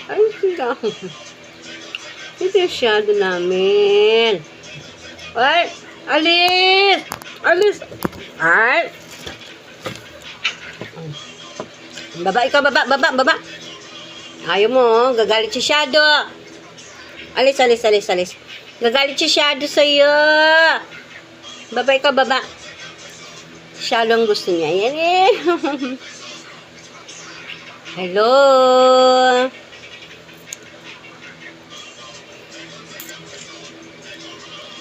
Ay, sila. Ito yung shadow namin. Ay, alis! Alis! Ay! Baba, ikaw, baba. Ayaw mo, gagalit si shadow. Alis. Gagalit si shadow sa'yo. Baba, ikaw, baba. Shadow ang gusto niya. Yan eh. Hello.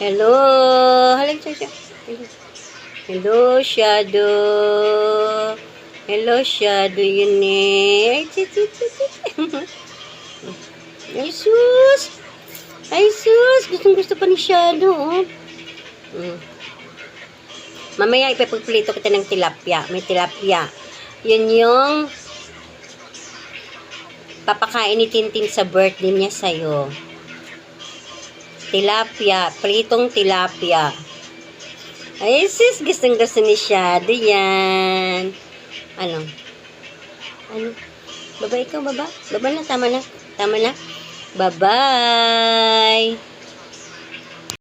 Hello. Halika siya. Hello, shadow. Hello, shadow, yun eh. Ay, sus. Ay, sus. Gusto pa ni shadow, oh. Mamaya ipapagplito kita ng tilapia. May tilapia. Yun yung papakain ni Tintin sa birthday niya sa'yo. Tilapia. Pritong tilapia. Ay, sis. Gusto ni shadow yan. Ano? Baba ikaw, baba. Baba na, tama na. Bye-bye.